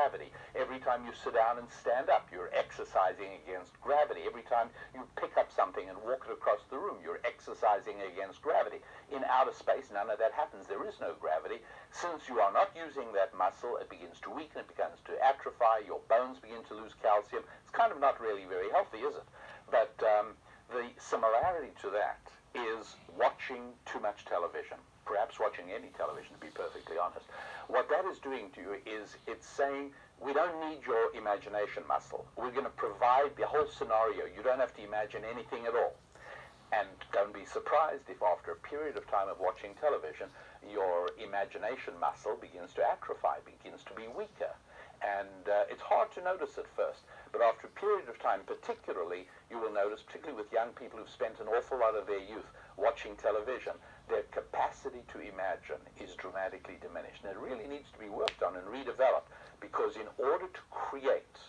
gravity. Every time you sit down and stand up, you're exercising against gravity. Every time you pick up something and walk it across the room, you're exercising against gravity. In outer space, none of that happens. There is no gravity. Since you are not using that muscle, it begins to weaken, it begins to atrophy, your bones begin to lose calcium. It's kind of not really very healthy, is it? But the similarity to that is watching too much television, perhaps watching any television, to be perfectly honest. What that is doing to you is it's saying, we don't need your imagination muscle. We're going to provide the whole scenario. You don't have to imagine anything at all. And don't be surprised if after a period of time of watching television, your imagination muscle begins to atrophy, begins to be weaker. And it's hard to notice at first, but after a period of time, particularly, you will notice, particularly with young people who've spent an awful lot of their youth watching television, their capacity to imagine is dramatically diminished. And it really needs to be worked on and redeveloped, because in order to create,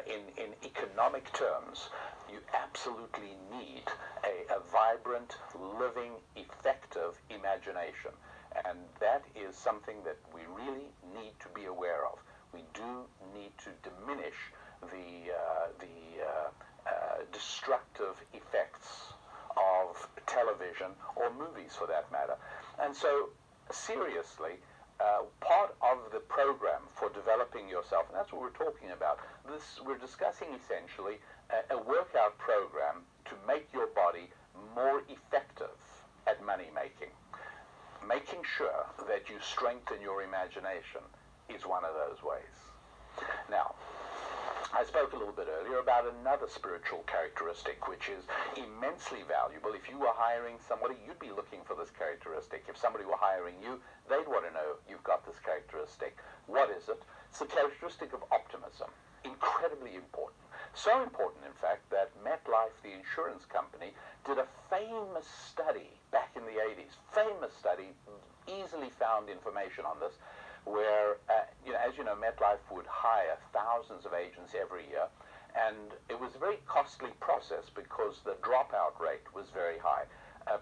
in economic terms, you absolutely need a vibrant, living, effective imagination. And that is something that we really need to be aware of. We do need to diminish the destructive effects of television or movies, for that matter. And so, seriously, part of the program for developing yourself, and that's what we're talking about, we're discussing essentially a workout program to make your body more effective at money making. Making sure that you strengthen your imagination is one of those ways. Now, I spoke a little bit earlier about another spiritual characteristic which is immensely valuable. If you were hiring somebody, you'd be looking for this characteristic. If somebody were hiring you, they'd want to know you've got this characteristic. What is it? It's the characteristic of optimism. Incredibly important. So important, in fact, that MetLife, the insurance company, did a famous study back in the 80s. Famous study, easily found information on this, where, as you know, MetLife would hire thousands of agents every year, and it was a very costly process because the dropout rate was very high.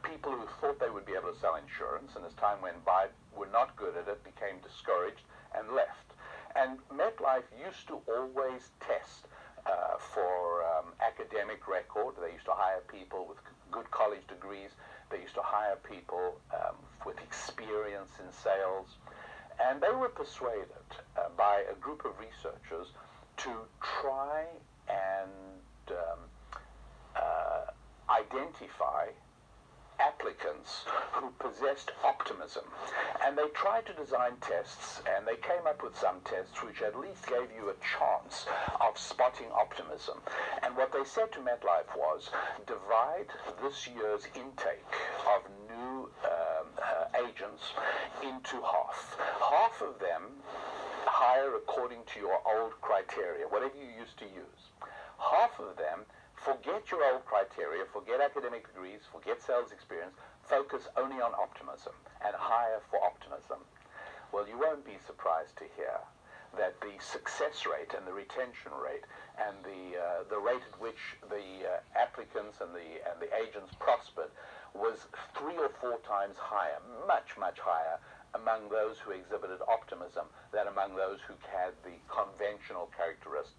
People who thought they would be able to sell insurance, and as time went by, were not good at it, became discouraged, and left. And MetLife used to always test for academic record. They used to hire people with good college degrees. They used to hire people with experience in sales. And they were persuaded by a group of researchers to try and identify applicants who possessed optimism. And they tried to design tests, and they came up with some tests which at least gave you a chance of spotting optimism. And what they said to MetLife was, divide this year's intake of new agents into half. Half of them hire according to your old criteria, whatever you used to use. Half of them forget your old criteria, forget academic degrees, forget sales experience, focus only on optimism and hire for optimism. Well, you won't be surprised to hear that the success rate and the retention rate and the rate at which the applicants and the agents prospered was 3 or 4 times higher, much, much higher among those who exhibited optimism than among those who had the conventional characteristics.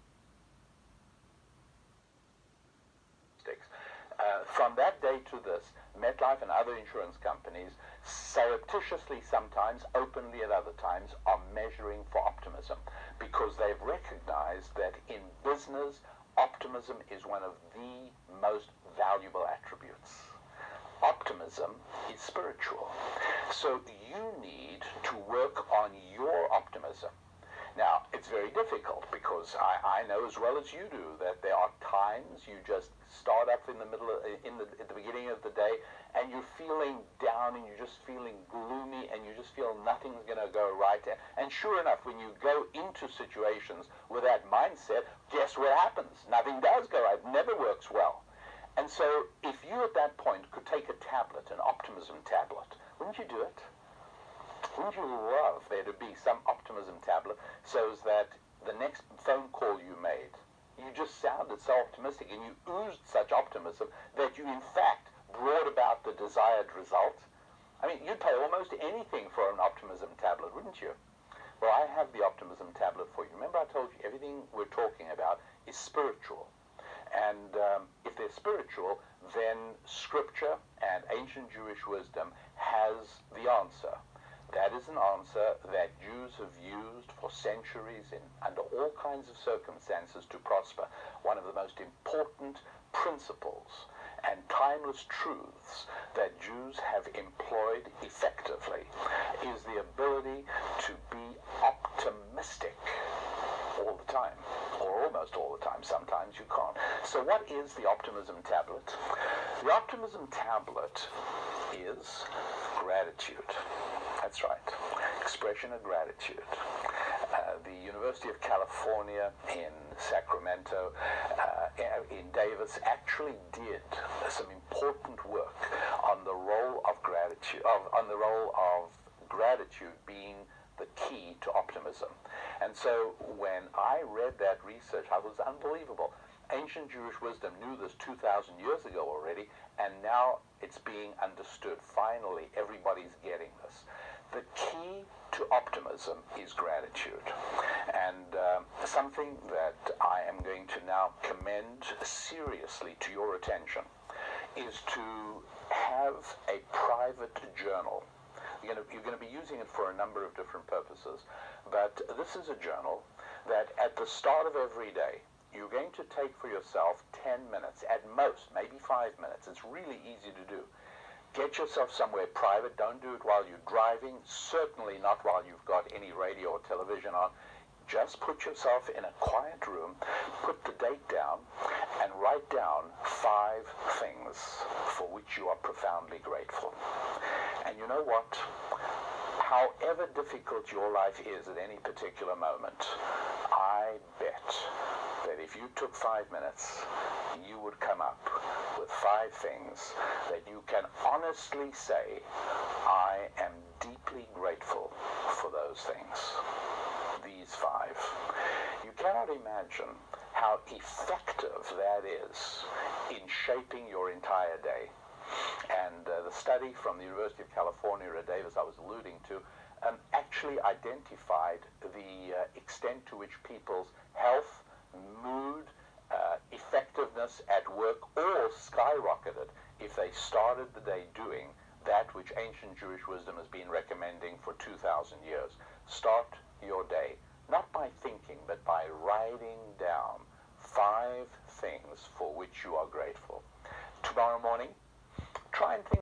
From that day to this, MetLife and other insurance companies, surreptitiously sometimes, openly at other times, are measuring for optimism because they've recognized that in business, optimism is one of the most valuable attributes. Optimism is spiritual. So you need to work on your optimism. Now, it's very difficult because I know as well as you do that there are times you just start up in the middle of, at the beginning of the day, and you're feeling down and you're just feeling gloomy and you just feel nothing's going to go right. And sure enough, when you go into situations with that mindset, guess what happens? Nothing does go right. It never works well. And so if you at that point could take a tablet, an optimism tablet, wouldn't you do it? Wouldn't you love there to be some optimism tablet so that the next phone call you made, you just sounded so optimistic and you oozed such optimism that you in fact brought about the desired result? I mean, you'd pay almost anything for an optimism tablet, wouldn't you? Well, I have the optimism tablet for you. Remember I told you everything we're talking about is spiritual. And if they're spiritual, then Scripture and ancient Jewish wisdom has the answer. That is an answer that Jews have used for centuries under all kinds of circumstances to prosper. One of the most important principles and timeless truths that Jews have employed effectively is the ability to be optimistic all the time, or almost all the time. Sometimes you can't. So what is the optimism tablet? The optimism tablet is gratitude. That's right. Expression of gratitude. The University of California in Sacramento, in Davis, actually did some important work on the role of gratitude, being the key to optimism. And so when I read that research, I was unbelievable. Ancient Jewish wisdom knew this 2,000 years ago already, and now it's being understood. Finally, everybody's getting this. The key to optimism is gratitude. And something that I am going to now commend seriously to your attention is to have a private journal. You're going to be using it for a number of different purposes, but this is a journal that at the start of every day, you're going to take for yourself 10 minutes, at most, maybe 5 minutes. It's really easy to do. Get yourself somewhere private. Don't do it while you're driving, certainly not while you've got any radio or television on. Just put yourself in a quiet room, put the date down, and write down 5 things for which you are profoundly grateful. And you know what? However difficult your life is at any particular moment, I bet that if you took 5 minutes, you would come up with 5 things that you can honestly say, I am deeply grateful for those things. These 5. You cannot imagine how effective that is in shaping your entire day. And the study from the University of California at Davis I was alluding to actually identified the extent to which people's health, mood, effectiveness at work all skyrocketed if they started the day doing that which ancient Jewish wisdom has been recommending for 2,000 years. Start your day, not by thinking, but by writing down 5 things for which you are grateful. Tomorrow morning, try and think